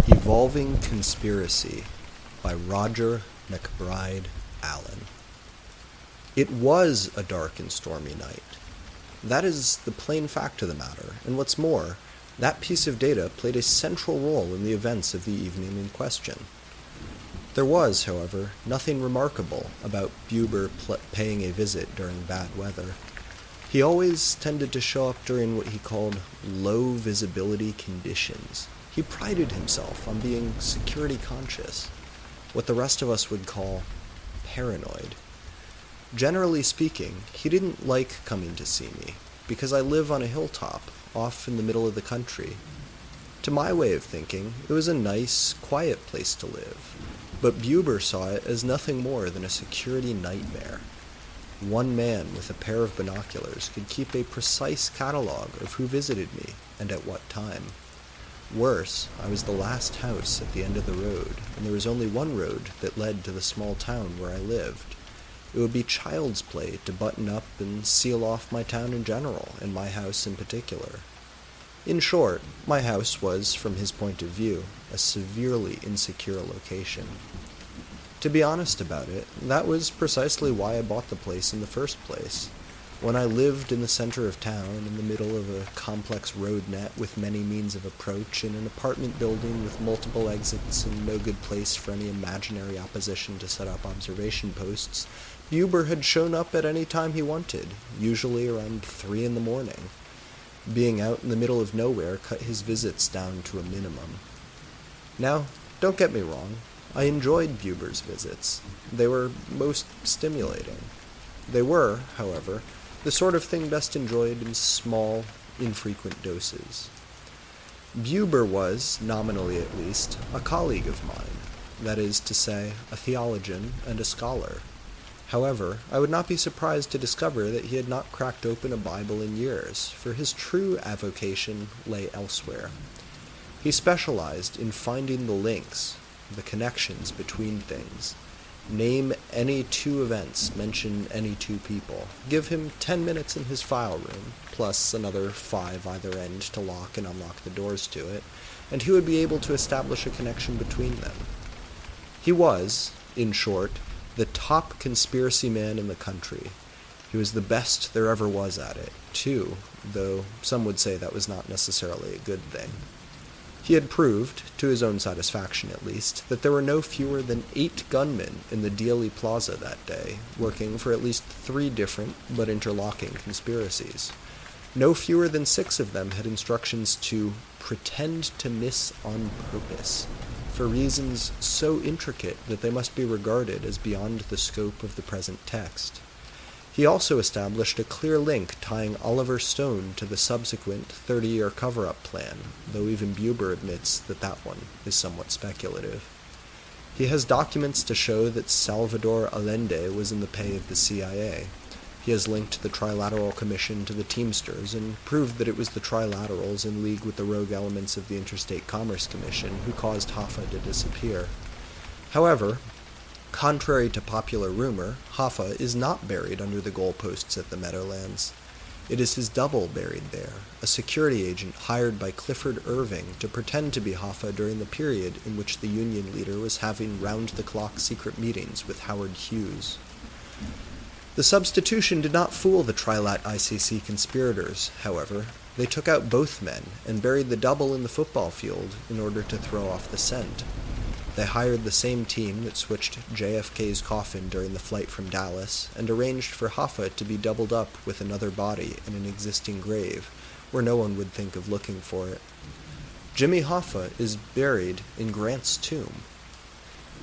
Evolving Conspiracy by Roger MacBride Allen. It was a dark and stormy night. That is the plain fact of the matter, and what's more, that piece of data played a central role in the events of the evening in question. There was, however, nothing remarkable about Buber paying a visit during bad weather. He always tended to show up during what he called low visibility conditions. He prided himself on being security conscious, what the rest of us would call paranoid. Generally speaking, he didn't like coming to see me, because I live on a hilltop, off in the middle of the country. To my way of thinking, it was a nice, quiet place to live, but Buber saw it as nothing more than a security nightmare. One man with a pair of binoculars could keep a precise catalog of who visited me and at what time. Worse, I was the last house at the end of the road, and there was only one road that led to the small town where I lived. It would be child's play to button up and seal off my town in general, and my house in particular. In short, my house was, from his point of view, a severely insecure location. To be honest about it, that was precisely why I bought the place in the first place. When I lived in the center of town, in the middle of a complex road net with many means of approach, in an apartment building with multiple exits and no good place for any imaginary opposition to set up observation posts, Buber had shown up at any time he wanted, usually around 3 a.m. Being out in the middle of nowhere cut his visits down to a minimum. Now, don't get me wrong, I enjoyed Buber's visits. They were most stimulating. They were, however, the sort of thing best enjoyed in small, infrequent doses. Buber was, nominally at least, a colleague of mine, that is to say, a theologian and a scholar. However, I would not be surprised to discover that he had not cracked open a Bible in years, for his true avocation lay elsewhere. He specialized in finding the links, the connections between things. Name any 2 events, mention any 2 people. Give him 10 minutes in his file room, plus another 5 either end to lock and unlock the doors to it, and he would be able to establish a connection between them. He was, in short, the top conspiracy man in the country. He was the best there ever was at it, too, though some would say that was not necessarily a good thing. He had proved, to his own satisfaction at least, that there were no fewer than 8 gunmen in the Dealey Plaza that day, working for at least 3 different but interlocking conspiracies. No fewer than 6 of them had instructions to pretend to miss on purpose, for reasons so intricate that they must be regarded as beyond the scope of the present text. He also established a clear link tying Oliver Stone to the subsequent 30-year cover-up plan, though even Buber admits that that one is somewhat speculative. He has documents to show that Salvador Allende was in the pay of the CIA. He has linked the Trilateral Commission to the Teamsters and proved that it was the Trilaterals in league with the rogue elements of the Interstate Commerce Commission who caused Hoffa to disappear. However, contrary to popular rumor, Hoffa is not buried under the goalposts at the Meadowlands. It is his double buried there, a security agent hired by Clifford Irving to pretend to be Hoffa during the period in which the Union leader was having round-the-clock secret meetings with Howard Hughes. The substitution did not fool the Trilat ICC conspirators, however. They took out both men and buried the double in the football field in order to throw off the scent. They hired the same team that switched JFK's coffin during the flight from Dallas and arranged for Hoffa to be doubled up with another body in an existing grave, where no one would think of looking for it. Jimmy Hoffa is buried in Grant's tomb.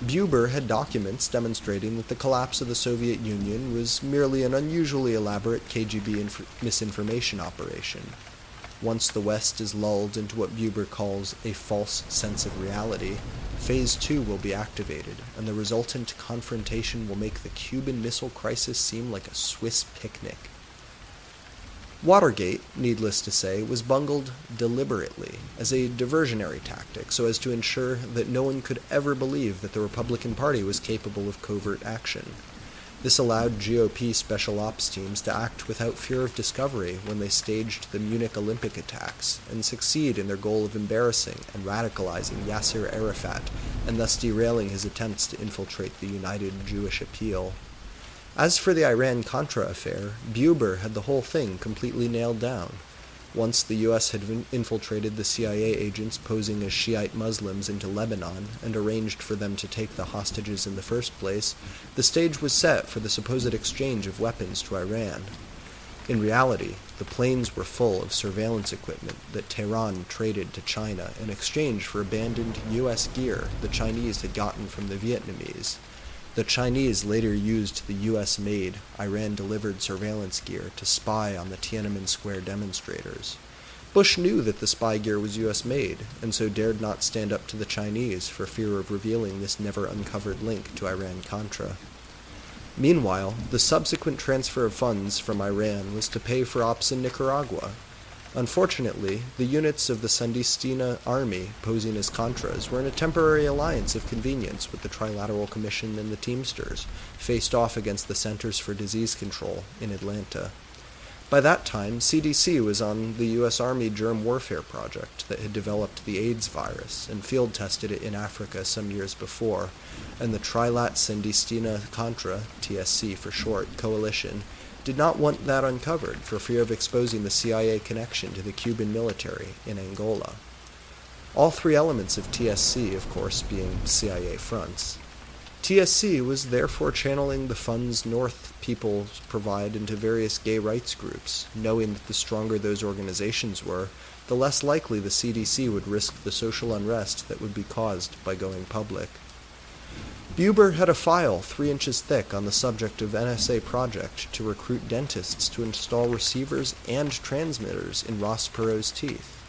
Buber had documents demonstrating that the collapse of the Soviet Union was merely an unusually elaborate KGB misinformation operation. Once the West is lulled into what Buber calls a false sense of reality, Phase 2 will be activated, and the resultant confrontation will make the Cuban Missile Crisis seem like a Swiss picnic. Watergate, needless to say, was bungled deliberately as a diversionary tactic so as to ensure that no one could ever believe that the Republican Party was capable of covert action. This allowed GOP special ops teams to act without fear of discovery when they staged the Munich Olympic attacks and succeed in their goal of embarrassing and radicalizing Yasser Arafat and thus derailing his attempts to infiltrate the United Jewish Appeal. As for the Iran-Contra affair, Buber had the whole thing completely nailed down. Once the U.S. had infiltrated the CIA agents posing as Shiite Muslims into Lebanon and arranged for them to take the hostages in the first place, the stage was set for the supposed exchange of weapons to Iran. In reality, the planes were full of surveillance equipment that Tehran traded to China in exchange for abandoned U.S. gear the Chinese had gotten from the Vietnamese. The Chinese later used the U.S.-made, Iran-delivered surveillance gear to spy on the Tiananmen Square demonstrators. Bush knew that the spy gear was U.S.-made, and so dared not stand up to the Chinese for fear of revealing this never-uncovered link to Iran-Contra. Meanwhile, the subsequent transfer of funds from Iran was to pay for ops in Nicaragua. Unfortunately, the units of the Sandinista army posing as Contras were in a temporary alliance of convenience with the Trilateral Commission and the Teamsters, faced off against the Centers for Disease Control in Atlanta. By that time, CDC was on the U.S. Army germ warfare project that had developed the AIDS virus and field-tested it in Africa some years before, and the Trilat Sandinista Contra, TSC for short, coalition, did not want that uncovered for fear of exposing the CIA connection to the Cuban military in Angola. All three elements of TSC, of course, being CIA fronts. TSC was therefore channeling the funds North peoples provide into various gay rights groups, knowing that the stronger those organizations were, the less likely the CDC would risk the social unrest that would be caused by going public. Buber had a file 3 inches thick on the subject of NSA project to recruit dentists to install receivers and transmitters in Ross Perot's teeth.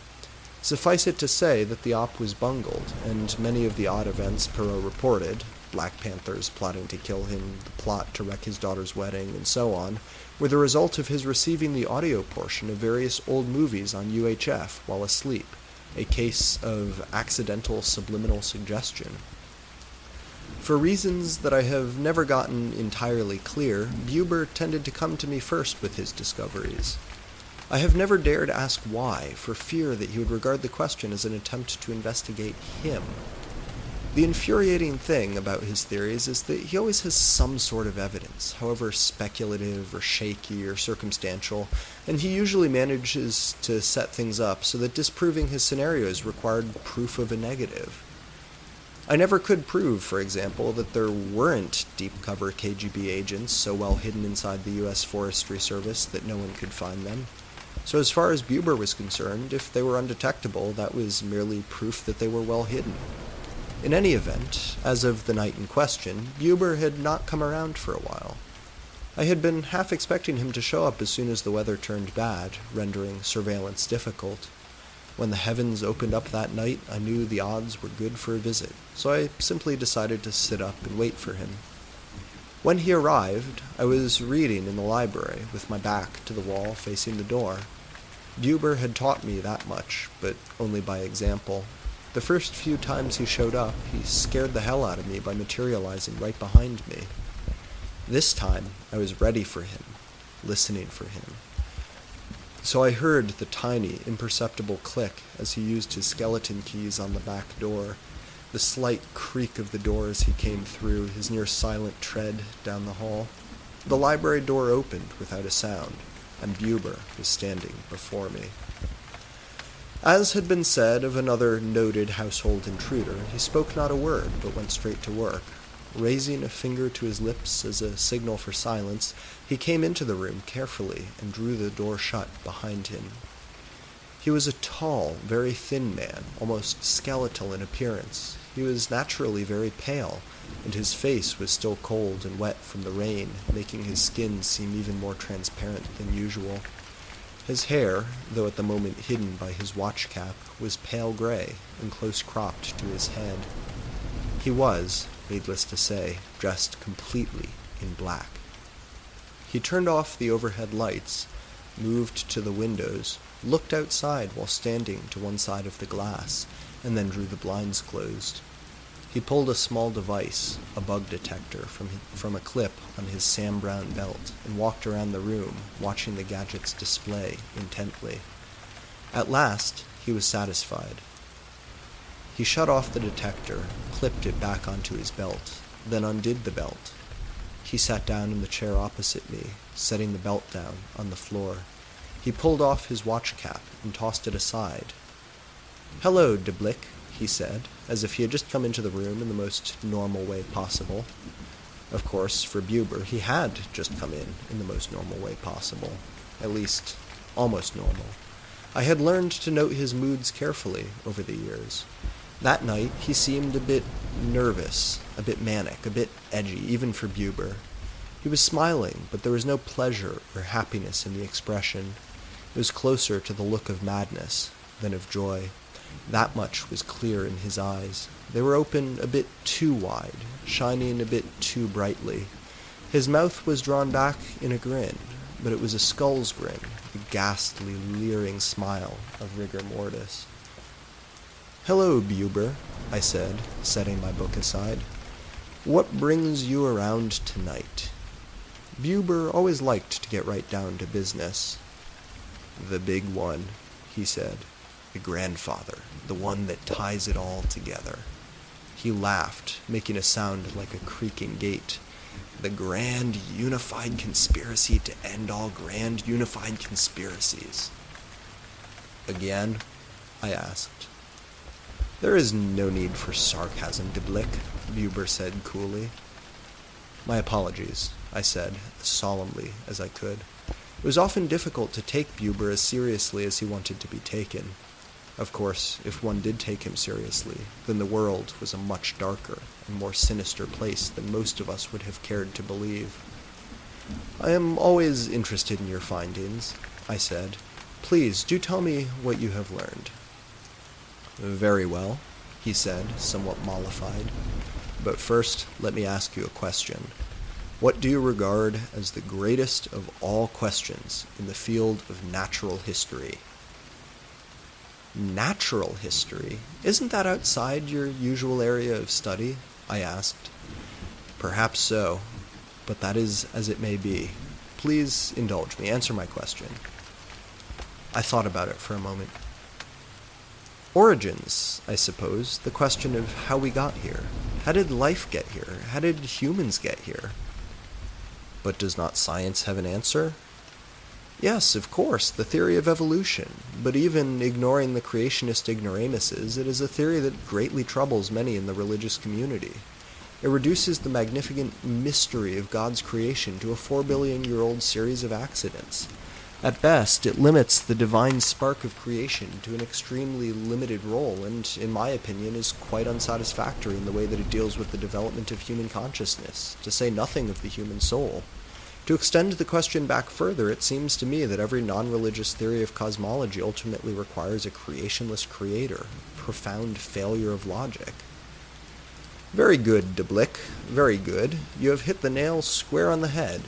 Suffice it to say that the op was bungled, and many of the odd events Perot reported, Black Panthers plotting to kill him, the plot to wreck his daughter's wedding, and so on, were the result of his receiving the audio portion of various old movies on UHF while asleep, a case of accidental subliminal suggestion. For reasons that I have never gotten entirely clear, Buber tended to come to me first with his discoveries. I have never dared ask why, for fear that he would regard the question as an attempt to investigate him. The infuriating thing about his theories is that he always has some sort of evidence, however speculative or shaky or circumstantial, and he usually manages to set things up so that disproving his scenarios required proof of a negative. I never could prove, for example, that there weren't deep-cover KGB agents so well hidden inside the U.S. Forestry Service that no one could find them. So as far as Buber was concerned, if they were undetectable, that was merely proof that they were well hidden. In any event, as of the night in question, Buber had not come around for a while. I had been half expecting him to show up as soon as the weather turned bad, rendering surveillance difficult. When the heavens opened up that night, I knew the odds were good for a visit, so I simply decided to sit up and wait for him. When he arrived, I was reading in the library, with my back to the wall facing the door. Buber had taught me that much, but only by example. The first few times he showed up, he scared the hell out of me by materializing right behind me. This time, I was ready for him, listening for him. So I heard the tiny, imperceptible click as he used his skeleton keys on the back door, the slight creak of the door as he came through, his near-silent tread down the hall. The library door opened without a sound, and Buber was standing before me. As had been said of another noted household intruder, he spoke not a word, but went straight to work. Raising a finger to his lips as a signal for silence, he came into the room carefully and drew the door shut behind him. He was a tall, very thin man, almost skeletal in appearance. He was naturally very pale, and his face was still cold and wet from the rain, making his skin seem even more transparent than usual. His hair, though at the moment hidden by his watch cap, was pale gray and close cropped to his head. He was, needless to say, dressed completely in black. He turned off the overhead lights, moved to the windows, looked outside while standing to one side of the glass, and then drew the blinds closed. He pulled a small device, a bug detector, from a clip on his Sam Brown belt and walked around the room, watching the gadget's display intently. At last, he was satisfied. He shut off the detector, clipped it back onto his belt, then undid the belt. He sat down in the chair opposite me, setting the belt down on the floor. He pulled off his watch cap and tossed it aside. "Hello, Deblick," he said, as if he had just come into the room in the most normal way possible. Of course, for Buber, he had just come in the most normal way possible. At least, almost normal. I had learned to note his moods carefully over the years. That night, he seemed a bit nervous, a bit manic, a bit edgy, even for Buber. He was smiling, but there was no pleasure or happiness in the expression. It was closer to the look of madness than of joy. That much was clear in his eyes. They were open a bit too wide, shining a bit too brightly. His mouth was drawn back in a grin, but it was a skull's grin, a ghastly, leering smile of rigor mortis. "Hello, Buber," I said, setting my book aside. "What brings you around tonight?" Buber always liked to get right down to business. "The big one," he said. "The grandfather, the one that ties it all together." He laughed, making a sound like a creaking gate. "The grand unified conspiracy to end all grand unified conspiracies." "Again?" I asked. "There is no need for sarcasm, Deblick," Buber said coolly. "My apologies," I said, as solemnly as I could. It was often difficult to take Buber as seriously as he wanted to be taken. Of course, if one did take him seriously, then the world was a much darker and more sinister place than most of us would have cared to believe. "I am always interested in your findings," I said. "Please, do tell me what you have learned." "Very well," he said, somewhat mollified. "But first, let me ask you a question. What do you regard as the greatest of all questions in the field of natural history?" "Natural history? Isn't that outside your usual area of study?" I asked. "Perhaps so, but that is as it may be. Please indulge me. Answer my question." I thought about it for a moment. "Origins, I suppose. The question of how we got here. How did life get here? How did humans get here?" "But does not science have an answer?" "Yes, of course, the theory of evolution. But even ignoring the creationist ignoramuses, it is a theory that greatly troubles many in the religious community. It reduces the magnificent mystery of God's creation to a 4-billion-year-old series of accidents. At best, it limits the divine spark of creation to an extremely limited role, and, in my opinion, is quite unsatisfactory in the way that it deals with the development of human consciousness, to say nothing of the human soul. To extend the question back further, it seems to me that every non-religious theory of cosmology ultimately requires a creationless creator, a profound failure of logic." "Very good, Deblick, very good. You have hit the nail square on the head.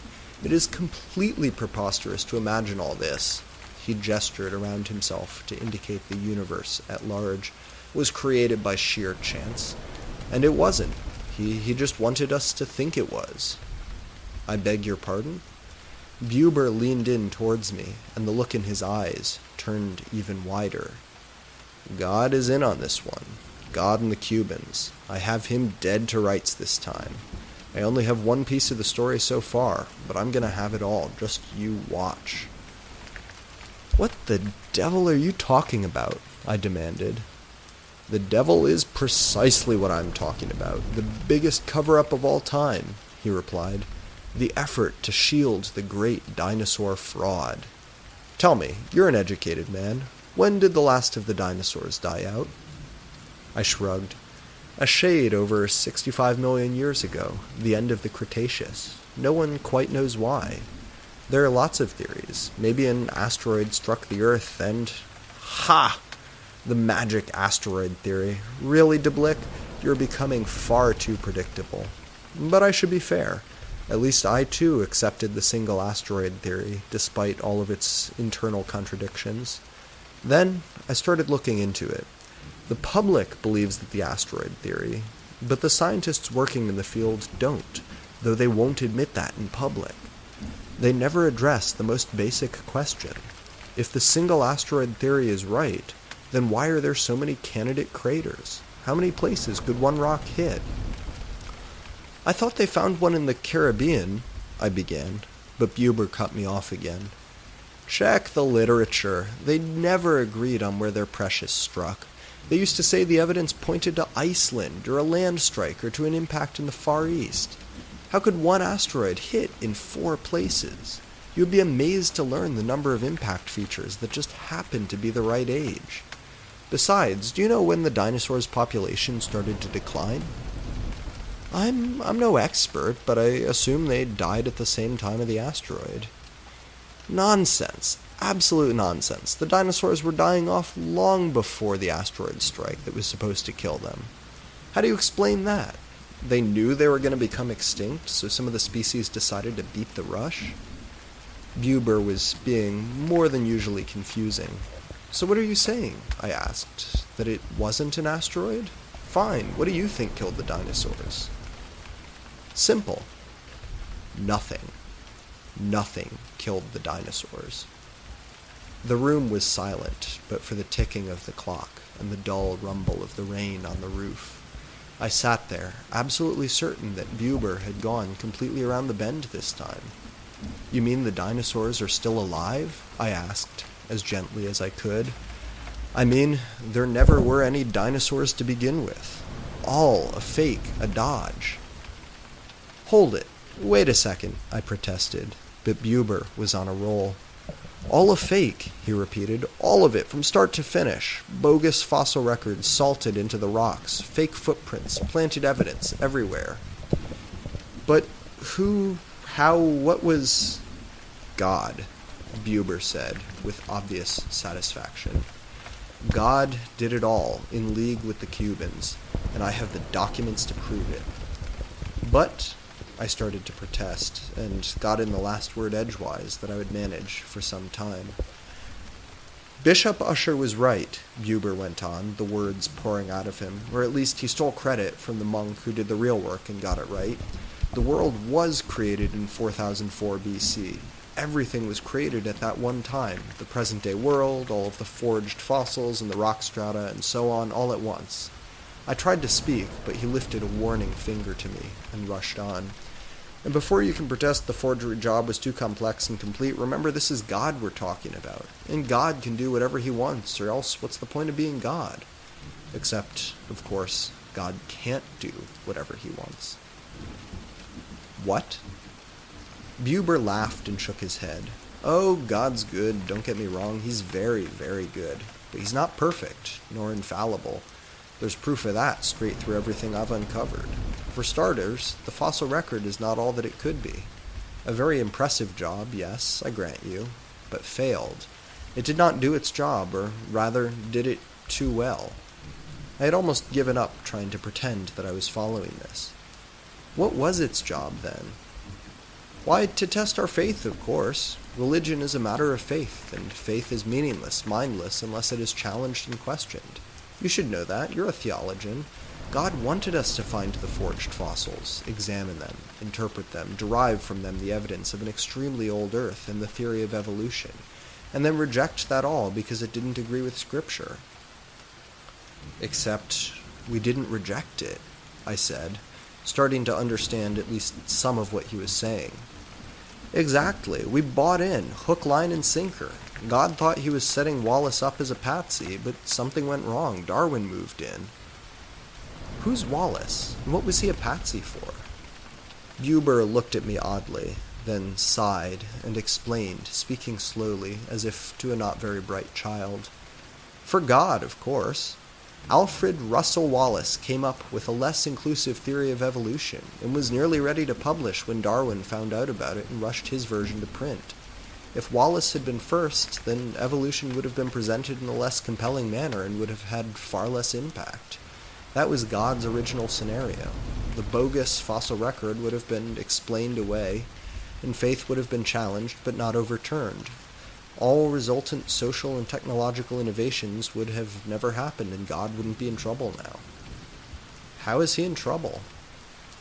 It is completely preposterous to imagine all this." He gestured around himself to indicate the universe at large was created by sheer chance. And it wasn't. He just wanted us to think it was. "I beg your pardon?" Buber leaned in towards me, and the look in his eyes turned even wider. "God is in on this one. God and the Cubans. I have him dead to rights this time. I only have one piece of the story so far, but I'm gonna have it all. Just you watch." "What the devil are you talking about?" I demanded. "The devil is precisely what I'm talking about. The biggest cover-up of all time," he replied. "The effort to shield the great dinosaur fraud. Tell me, you're an educated man. When did the last of the dinosaurs die out?" I shrugged. "A shade over 65 million years ago, the end of the Cretaceous. No one quite knows why. There are lots of theories. Maybe an asteroid struck the Earth and... Ha! The magic asteroid theory. Really, Deblick? You're becoming far too predictable. But I should be fair. At least I, too, accepted the single asteroid theory, despite all of its internal contradictions. Then I started looking into it. The public believes that the asteroid theory, But the scientists working in the field don't, though they won't admit that in public. They never address the most basic question. If the single asteroid theory is right, then why are there so many candidate craters? How many places could one rock hit? I thought they found one in the Caribbean, I began, but Buber cut me off again. Check the literature. They never agreed on where their precious struck. They used to say the evidence pointed to Iceland, or a land strike, or to an impact in the Far East. How could one asteroid hit in 4 places? You would be amazed to learn the number of impact features that just happened to be the right age. Besides, do you know when the dinosaurs' population started to decline? I'm no expert, but I assume they died at the same time of the asteroid. Nonsense. Absolute nonsense. The dinosaurs were dying off long before the asteroid strike that was supposed to kill them. How do you explain that? They knew they were going to become extinct, so some of the species decided to beat the rush? Buber was being more than usually confusing. So what are you saying? I asked. That it wasn't an asteroid? Fine, what do you think killed the dinosaurs? Simple. Nothing. Nothing killed the dinosaurs. The room was silent, but for the ticking of the clock and the dull rumble of the rain on the roof. I sat there, absolutely certain that Buber had gone completely around the bend this time. You mean the dinosaurs are still alive? I asked, as gently as I could. I mean, there never were any dinosaurs to begin with. All a fake, a dodge. Hold it. Wait a second, I protested, but Buber was on a roll. All a fake, he repeated. All of it, from start to finish. Bogus fossil records salted into the rocks. Fake footprints, planted evidence everywhere. But who, how, what was... God, Buber said, with obvious satisfaction. God did it all, in league with the Cubans, and I have the documents to prove it. But... I started to protest, and got in the last word edgewise that I would manage for some time. Bishop Usher was right, Buber went on, the words pouring out of him, or at least he stole credit from the monk who did the real work and got it right. The world was created in 4004 BC. Everything was created at that one time, the present-day world, all of the forged fossils and the rock strata, and so on, all at once. I tried to speak, but he lifted a warning finger to me and rushed on. And before you can protest the forgery job was too complex and complete, remember this is God we're talking about. And God can do whatever he wants, or else what's the point of being God? Except, of course, God can't do whatever he wants. What? Buber laughed and shook his head. Oh, God's good, don't get me wrong, he's very, very good. But he's not perfect, nor infallible. There's proof of that straight through everything I've uncovered. For starters, the fossil record is not all that it could be. A very impressive job, yes, I grant you, but failed. It did not do its job, or rather, did it too well. I had almost given up trying to pretend that I was following this. What was its job, then? Why, to test our faith, of course. Religion is a matter of faith, and faith is meaningless, mindless, unless it is challenged and questioned. You should know that. You're a theologian. God wanted us to find the forged fossils, examine them, interpret them, derive from them the evidence of an extremely old Earth and the theory of evolution, and then reject that all because it didn't agree with Scripture. Except we didn't reject it, I said, starting to understand at least some of what he was saying. Exactly. We bought in, hook, line, and sinker. God thought he was setting Wallace up as a patsy, but something went wrong. Darwin moved in. Who's Wallace, and what was he a patsy for? Buber looked at me oddly, then sighed and explained, speaking slowly, as if to a not very bright child. For God, of course. Alfred Russel Wallace came up with a less inclusive theory of evolution, and was nearly ready to publish when Darwin found out about it and rushed his version to print. If Wallace had been first, then evolution would have been presented in a less compelling manner and would have had far less impact. That was God's original scenario. The bogus fossil record would have been explained away, and faith would have been challenged but not overturned. All resultant social and technological innovations would have never happened, and God wouldn't be in trouble now. how is he in trouble?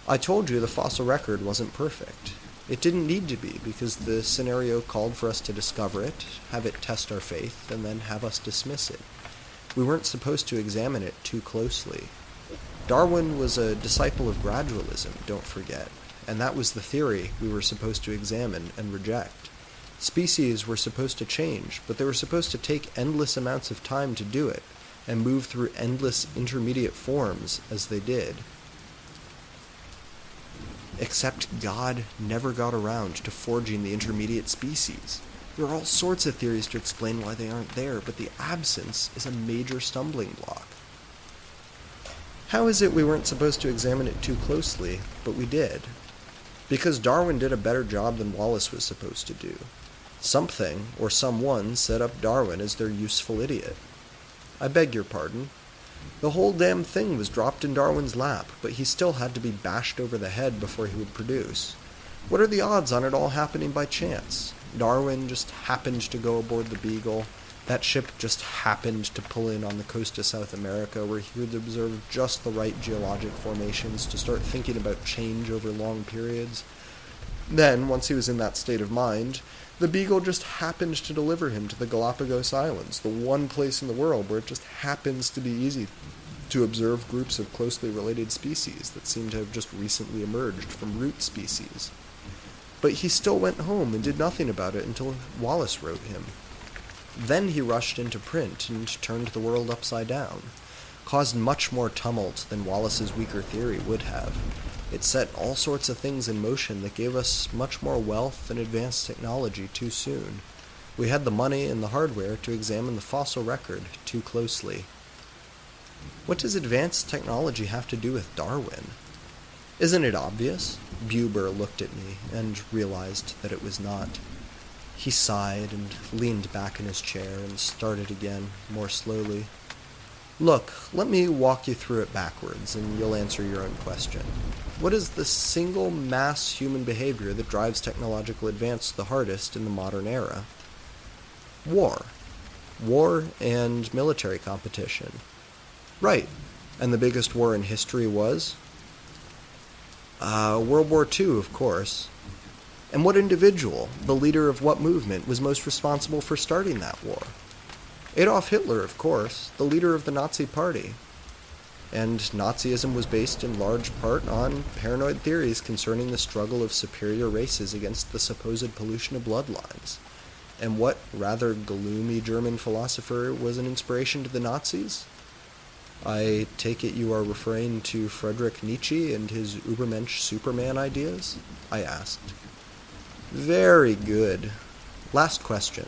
I told you the fossil record wasn't perfect. It didn't need to be, because the scenario called for us to discover it, have it test our faith, and then have us dismiss it. We weren't supposed to examine it too closely. Darwin was a disciple of gradualism, don't forget, and that was the theory we were supposed to examine and reject. Species were supposed to change, but they were supposed to take endless amounts of time to do it, and move through endless intermediate forms as they did. Except God never got around to forging the intermediate species. There are all sorts of theories to explain why they aren't there, but the absence is a major stumbling block. How is it we weren't supposed to examine it too closely, but we did? Because Darwin did a better job than Wallace was supposed to do. Something, or someone, set up Darwin as their useful idiot. I beg your pardon. The whole damn thing was dropped in Darwin's lap, but he still had to be bashed over the head before he would produce. What are the odds on it all happening by chance? Darwin just happened to go aboard the Beagle. That ship just happened to pull in on the coast of South America, where he would observe just the right geologic formations to start thinking about change over long periods. Then, once he was in that state of mind, the Beagle just happened to deliver him to the Galapagos Islands, the one place in the world where it just happens to be easy to observe groups of closely related species that seem to have just recently emerged from root species. But he still went home and did nothing about it until Wallace wrote him. Then he rushed into print and turned the world upside down, caused much more tumult than Wallace's weaker theory would have. It set all sorts of things in motion that gave us much more wealth and advanced technology too soon. We had the money and the hardware to examine the fossil record too closely. What does advanced technology have to do with Darwin? Isn't it obvious? Buber looked at me and realized that it was not. He sighed and leaned back in his chair and started again, more slowly. Look, let me walk you through it backwards, and you'll answer your own question. What is the single mass human behavior that drives technological advance the hardest in the modern era? War. War and military competition. Right. And the biggest war in history was? World War II, of course. And what individual, the leader of what movement, was most responsible for starting that war? Adolf Hitler, of course, the leader of the Nazi Party. And Nazism was based in large part on paranoid theories concerning the struggle of superior races against the supposed pollution of bloodlines. And what rather gloomy German philosopher was an inspiration to the Nazis? I take it you are referring to Friedrich Nietzsche and his Übermensch Superman ideas? I asked. Very good. Last question.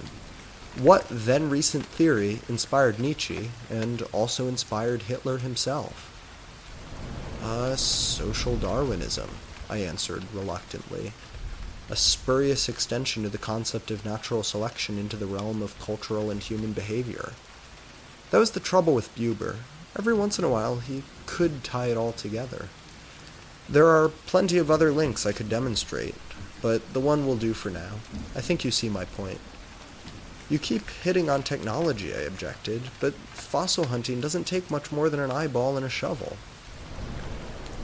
What then recent theory inspired Nietzsche and also inspired Hitler himself? Social Darwinism, I answered reluctantly. A spurious extension of the concept of natural selection into the realm of cultural and human behavior. That was the trouble with Buber. Every once in a while, he could tie it all together. There are plenty of other links I could demonstrate, but the one will do for now. I think you see my point. You keep hitting on technology, I objected, but fossil hunting doesn't take much more than an eyeball and a shovel.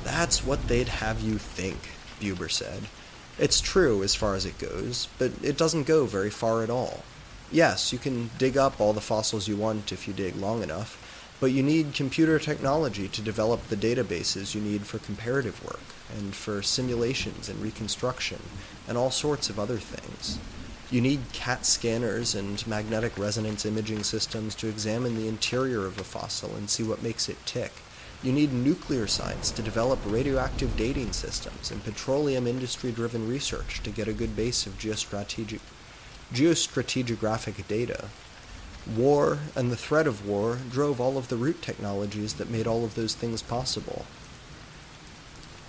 That's what they'd have you think, Buber said. It's true as far as it goes, but it doesn't go very far at all. Yes, you can dig up all the fossils you want if you dig long enough, but you need computer technology to develop the databases you need for comparative work, and for simulations and reconstruction, and all sorts of other things. You need CAT scanners and magnetic resonance imaging systems to examine the interior of a fossil and see what makes it tick. You need nuclear science to develop radioactive dating systems and petroleum industry-driven research to get a good base of geostratigraphic data. War and the threat of war drove all of the root technologies that made all of those things possible.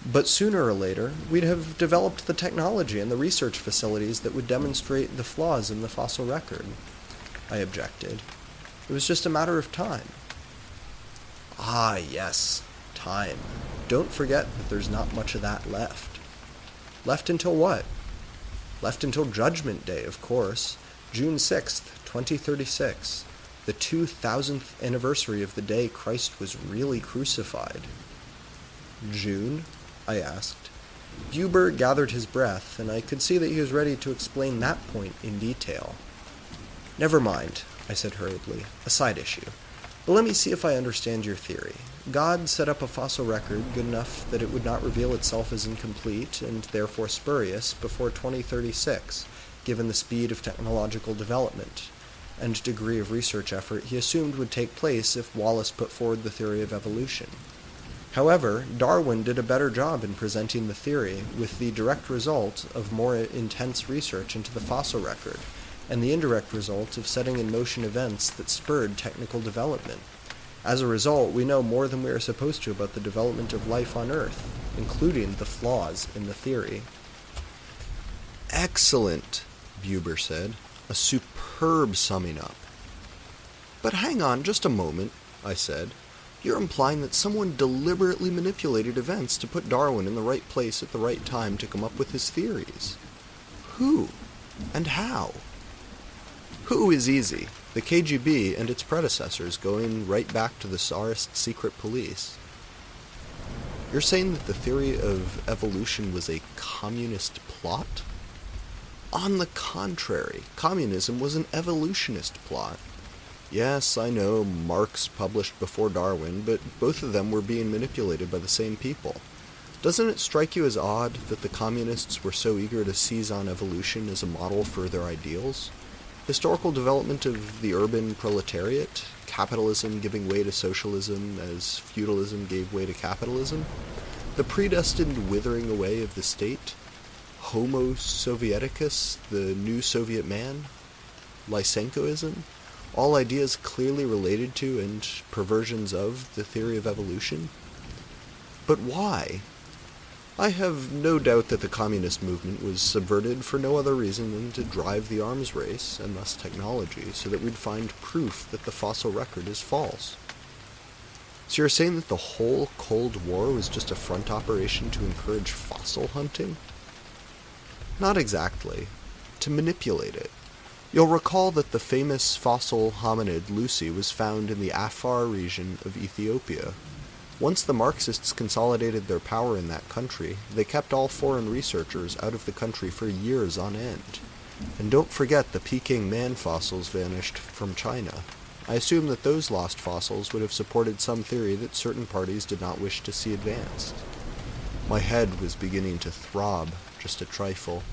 But sooner or later, we'd have developed the technology and the research facilities that would demonstrate the flaws in the fossil record, I objected. It was just a matter of time. Ah, yes, time. Don't forget that there's not much of that left. Left until what? Left until Judgment Day, of course. June 6th, 2036. The 2000th anniversary of the day Christ was really crucified. June? I asked. Buber gathered his breath, and I could see that he was ready to explain that point in detail. Never mind, I said hurriedly, a side issue. But let me see if I understand your theory. God set up a fossil record good enough that it would not reveal itself as incomplete and therefore spurious before 2036, given the speed of technological development and degree of research effort he assumed would take place if Wallace put forward the theory of evolution. However, Darwin did a better job in presenting the theory, with the direct result of more intense research into the fossil record, and the indirect result of setting in motion events that spurred technical development. As a result, we know more than we are supposed to about the development of life on Earth, including the flaws in the theory. Excellent, Buber said. A superb summing up. But hang on just a moment, I said. You're implying that someone deliberately manipulated events to put Darwin in the right place at the right time to come up with his theories. Who? And how? Who is easy. The KGB and its predecessors, going right back to the Tsarist secret police. You're saying that the theory of evolution was a communist plot? On the contrary, communism was an evolutionist plot. Yes, I know Marx published before Darwin, but both of them were being manipulated by the same people. Doesn't it strike you as odd that the communists were so eager to seize on evolution as a model for their ideals? Historical development of the urban proletariat, capitalism giving way to socialism as feudalism gave way to capitalism, the predestined withering away of the state, Homo Sovieticus, the new Soviet man, Lysenkoism, all ideas clearly related to and perversions of the theory of evolution? But why? I have no doubt that the communist movement was subverted for no other reason than to drive the arms race, and thus technology, so that we'd find proof that the fossil record is false. So you're saying that the whole Cold War was just a front operation to encourage fossil hunting? Not exactly. To manipulate it. You'll recall that the famous fossil hominid Lucy was found in the Afar region of Ethiopia. Once the Marxists consolidated their power in that country, they kept all foreign researchers out of the country for years on end. And don't forget the Peking man fossils vanished from China. I assume that those lost fossils would have supported some theory that certain parties did not wish to see advanced. My head was beginning to throb, just a trifle.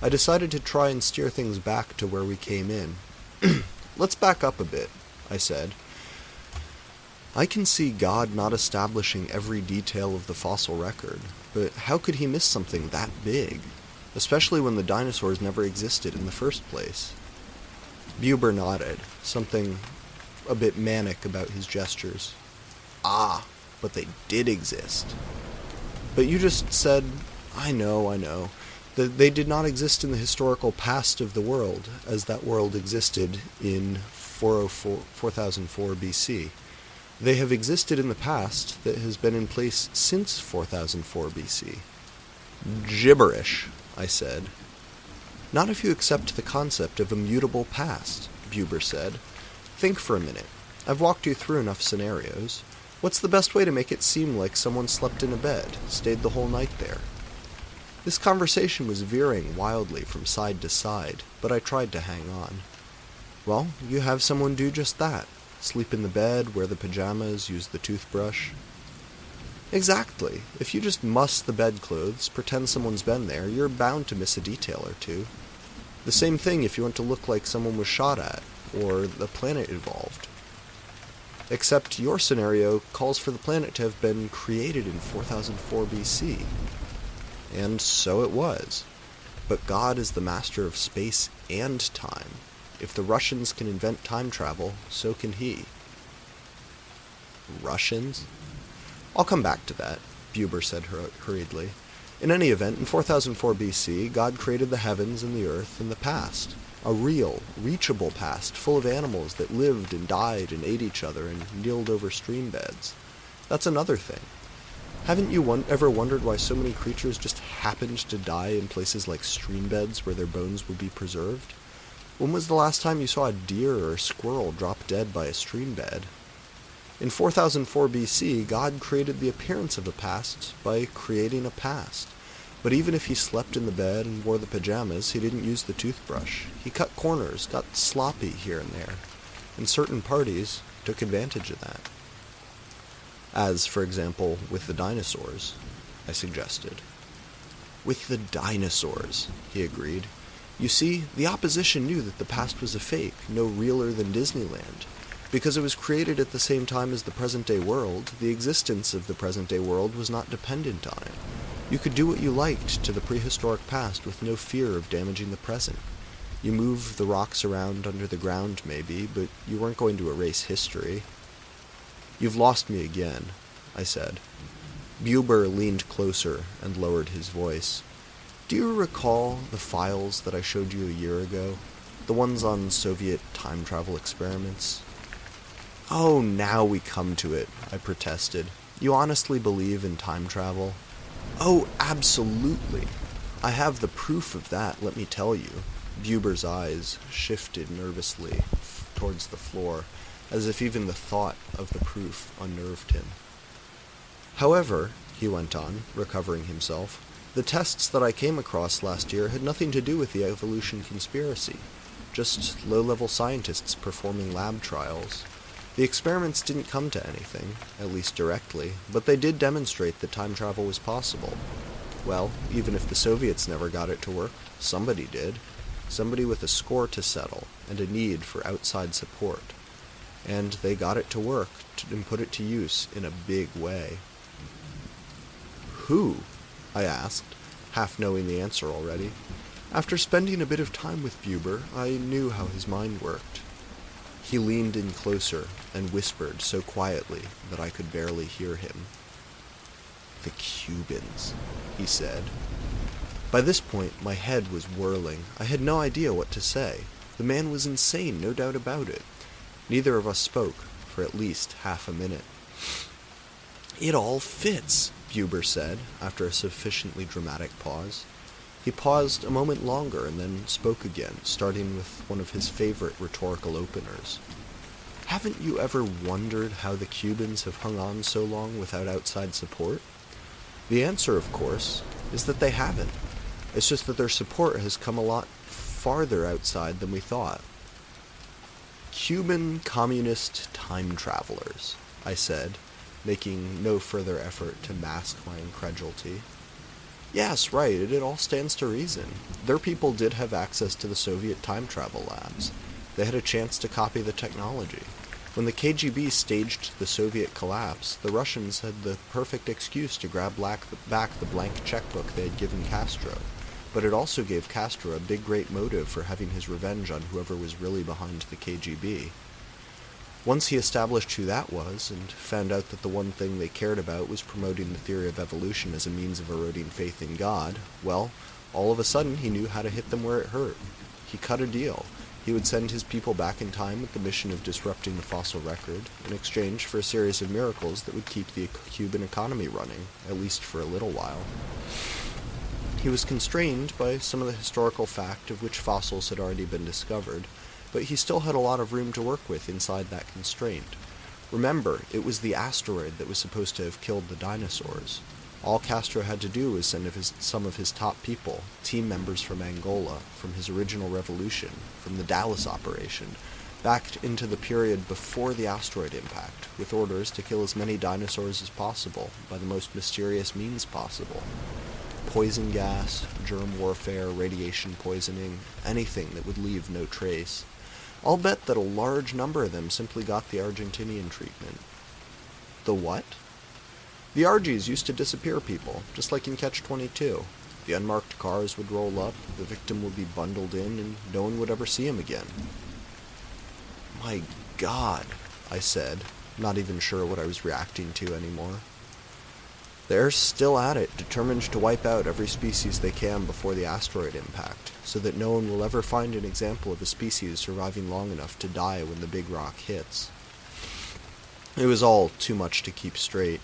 I decided to try and steer things back to where we came in. Let's back up a bit, I said. I can see God not establishing every detail of the fossil record, but how could he miss something that big, especially when the dinosaurs never existed in the first place? Buber nodded, something a bit manic about his gestures. Ah, but they did exist. But you just said, I know, that they did not exist in the historical past of the world, as that world existed in 4004 BC. They have existed in the past that has been in place since 4004 BC. Gibberish, I said. Not if you accept the concept of a mutable past, Buber said. Think for a minute. I've walked you through enough scenarios. What's the best way to make it seem like someone slept in a bed, stayed the whole night there? This conversation was veering wildly from side to side, but I tried to hang on. Well, you have someone do just that. Sleep in the bed, wear the pajamas, use the toothbrush. Exactly. If you just muss the bedclothes, pretend someone's been there, you're bound to miss a detail or two. The same thing if you want to look like someone was shot at, or the planet evolved. Except your scenario calls for the planet to have been created in 4004 BC. And so it was. But God is the master of space and time. If the Russians can invent time travel, so can he. Russians? I'll come back to that, Buber said hurriedly. In any event, in 4004 BC, God created the heavens and the earth in the past. A real, reachable past, full of animals that lived and died and ate each other and kneeled over stream beds. That's another thing. Haven't you ever wondered why so many creatures just happened to die in places like stream beds where their bones would be preserved? When was the last time you saw a deer or a squirrel drop dead by a stream bed? In 4004 BC, God created the appearance of a past by creating a past. But even if he slept in the bed and wore the pajamas, he didn't use the toothbrush. He cut corners, got sloppy here and there, and certain parties took advantage of that. As, for example, with the dinosaurs, I suggested. With the dinosaurs, he agreed. You see, the opposition knew that the past was a fake, no realer than Disneyland. Because it was created at the same time as the present-day world, the existence of the present-day world was not dependent on it. You could do what you liked to the prehistoric past with no fear of damaging the present. You move the rocks around under the ground, maybe, but you weren't going to erase history. You've lost me again, I said. Buber leaned closer and lowered his voice. Do you recall the files that I showed you a year ago? The ones on Soviet time travel experiments? Oh, now we come to it, I protested. You honestly believe in time travel? Oh, absolutely. I have the proof of that, let me tell you. Buber's eyes shifted nervously towards the floor, as if even the thought of the proof unnerved him. However, he went on, recovering himself, the tests that I came across last year had nothing to do with the evolution conspiracy. Just low-level scientists performing lab trials. The experiments didn't come to anything, at least directly, but they did demonstrate that time travel was possible. Well, even if the Soviets never got it to work, somebody did. Somebody with a score to settle, and a need for outside support. And they got it to work, and put it to use in a big way. Who? I asked, half knowing the answer already. After spending a bit of time with Buber, I knew how his mind worked. He leaned in closer and whispered so quietly that I could barely hear him. The Cubans, he said. By this point, my head was whirling. I had no idea what to say. The man was insane, no doubt about it. Neither of us spoke for at least half a minute. It all fits, Buber said, after a sufficiently dramatic pause. He paused a moment longer and then spoke again, starting with one of his favorite rhetorical openers. Haven't you ever wondered how the Cubans have hung on so long without outside support? The answer, of course, is that they haven't. It's just that their support has come a lot farther outside than we thought. Cuban communist time travelers, I said, making no further effort to mask my incredulity. Yes, right, it all stands to reason. Their people did have access to the Soviet time travel labs. They had a chance to copy the technology. When the KGB staged the Soviet collapse, the Russians had the perfect excuse to grab back the blank checkbook they had given Castro. But it also gave Castro a big great motive for having his revenge on whoever was really behind the KGB. Once he established who that was, and found out that the one thing they cared about was promoting the theory of evolution as a means of eroding faith in God, well, all of a sudden he knew how to hit them where it hurt. He cut a deal. He would send his people back in time with the mission of disrupting the fossil record, in exchange for a series of miracles that would keep the Cuban economy running, at least for a little while. He was constrained by some of the historical fact of which fossils had already been discovered, but he still had a lot of room to work with inside that constraint. Remember, it was the asteroid that was supposed to have killed the dinosaurs. All Castro had to do was send some of his top people, team members from Angola, from his original revolution, from the Dallas operation, back into the period before the asteroid impact, with orders to kill as many dinosaurs as possible, by the most mysterious means possible. Poison gas, germ warfare, radiation poisoning, anything that would leave no trace. I'll bet that a large number of them simply got the Argentinian treatment. The what? The Argies used to disappear people, just like in Catch-22. The unmarked cars would roll up, the victim would be bundled in, and no one would ever see him again. My God, I said, not even sure what I was reacting to anymore. They're still at it, determined to wipe out every species they can before the asteroid impact, so that no one will ever find an example of a species surviving long enough to die when the big rock hits. It was all too much to keep straight.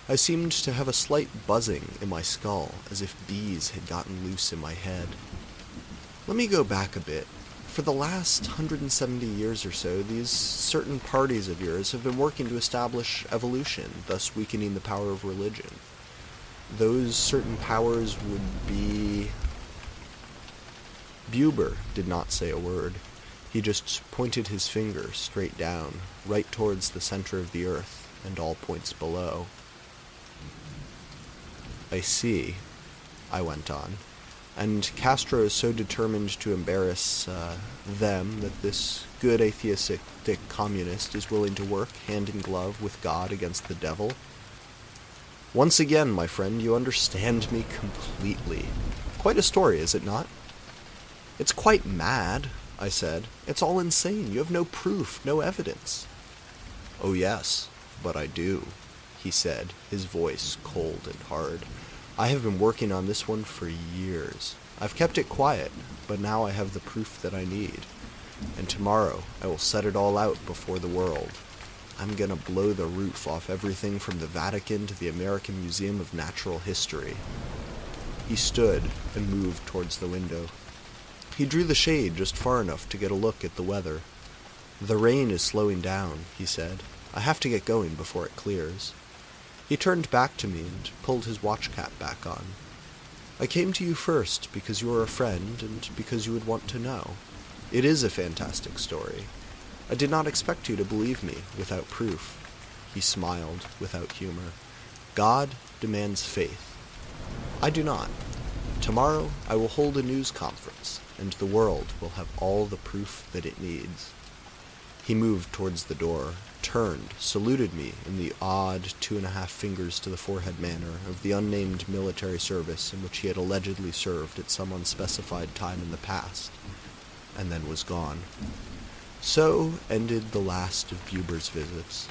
I seemed to have a slight buzzing in my skull, as if bees had gotten loose in my head. Let me go back a bit. For the last 170 years or so, these certain parties of yours have been working to establish evolution, thus weakening the power of religion. Those certain powers would be... Buber did not say a word. He just pointed his finger straight down, right towards the center of the earth, and all points below. I see, I went on. And Castro is so determined to embarrass them that this good atheistic communist is willing to work hand in glove with God against the devil? Once again, my friend, you understand me completely. Quite a story, is it not? It's quite mad, I said. It's all insane. You have no proof, no evidence. Oh yes, but I do, he said, his voice cold and hard. I have been working on this one for years. I've kept it quiet, but now I have the proof that I need. And tomorrow I will set it all out before the world. I'm gonna blow the roof off everything from the Vatican to the American Museum of Natural History. He stood and moved towards the window. He drew the shade just far enough to get a look at the weather. The rain is slowing down, he said. I have to get going before it clears. He turned back to me and pulled his watch cap back on. I came to you first because you are a friend and because you would want to know. It is a fantastic story. I did not expect you to believe me without proof. He smiled without humor. God demands faith. I do not. Tomorrow I will hold a news conference, and the world will have all the proof that it needs. He moved towards the door, turned, saluted me in the odd 2.5 fingers to the forehead manner of the unnamed military service in which he had allegedly served at some unspecified time in the past, and then was gone. So ended the last of Buber's visits.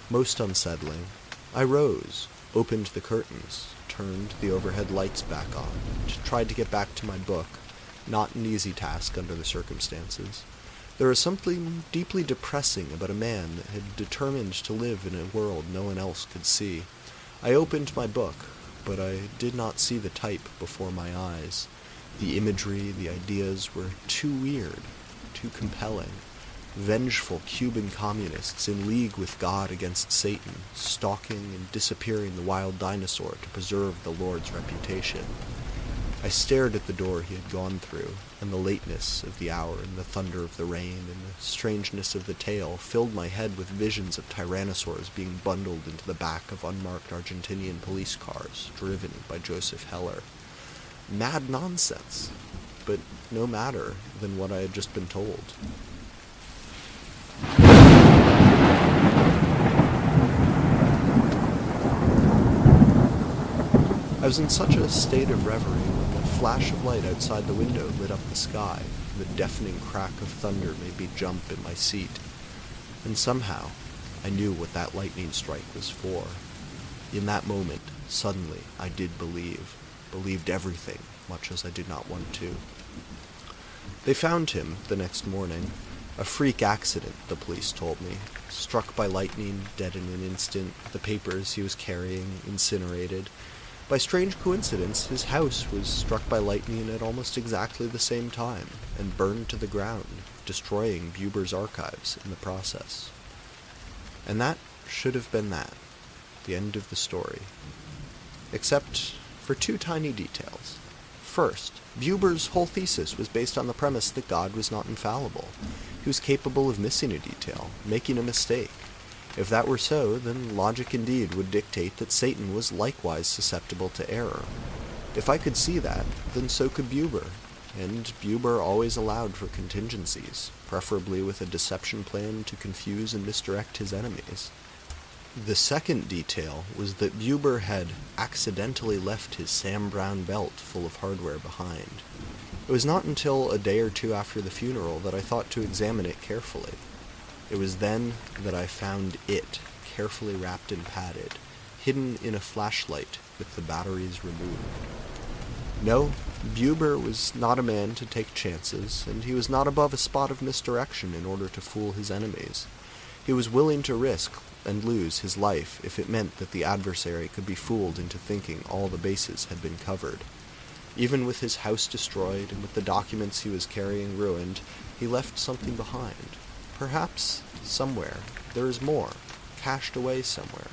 Most unsettling. I rose, opened the curtains, turned the overhead lights back on, and tried to get back to my book, not an easy task under the circumstances. There was something deeply depressing about a man that had determined to live in a world no one else could see. I opened my book, but I did not see the type before my eyes. The imagery, the ideas were too weird, too compelling. Vengeful Cuban communists in league with God against Satan, stalking and disappearing the wild dinosaur to preserve the Lord's reputation. I stared at the door he had gone through, and the lateness of the hour and the thunder of the rain and the strangeness of the tale filled my head with visions of tyrannosaurs being bundled into the back of unmarked Argentinian police cars, driven by Joseph Heller. Mad nonsense, but no madder than what I had just been told. I was in such a state of reverie when the flash of light outside the window lit up the sky, and the deafening crack of thunder made me jump in my seat. And somehow, I knew what that lightning strike was for. In that moment, suddenly, I did believed everything, much as I did not want to. They found him the next morning. A freak accident, the police told me. Struck by lightning, dead in an instant, the papers he was carrying incinerated. By strange coincidence, his house was struck by lightning at almost exactly the same time, and burned to the ground, destroying Buber's archives in the process. And that should have been that, the end of the story. Except for 2 tiny details. First, Buber's whole thesis was based on the premise that God was not infallible. He was capable of missing a detail, making a mistake. If that were so, then logic indeed would dictate that Satan was likewise susceptible to error. If I could see that, then so could Buber, and Buber always allowed for contingencies, preferably with a deception plan to confuse and misdirect his enemies. The second detail was that Buber had accidentally left his Sam Browne belt full of hardware behind. It was not until a day or 2 after the funeral that I thought to examine it carefully. It was then that I found it, carefully wrapped and padded, hidden in a flashlight with the batteries removed. No, Buber was not a man to take chances, and he was not above a spot of misdirection in order to fool his enemies. He was willing to risk and lose his life if it meant that the adversary could be fooled into thinking all the bases had been covered. Even with his house destroyed and with the documents he was carrying ruined, He left something behind. Perhaps, somewhere, there is more, cached away somewhere.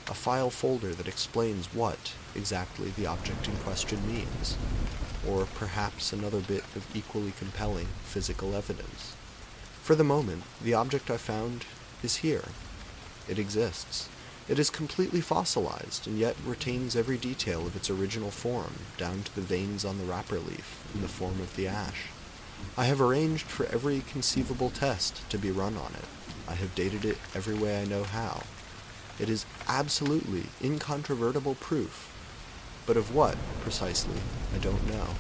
A file folder that explains what, exactly, the object in question means. Or perhaps another bit of equally compelling physical evidence. For the moment, the object I found is here. It exists. It is completely fossilized, and yet retains every detail of its original form, down to the veins on the wrapper leaf, in the form of the ash. I have arranged for every conceivable test to be run on it. I have dated it every way I know how. It is absolutely incontrovertible proof. But of what, precisely, I don't know.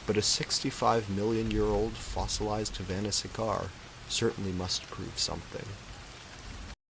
But a 65-million-year-old fossilized Havana cigar certainly must prove something.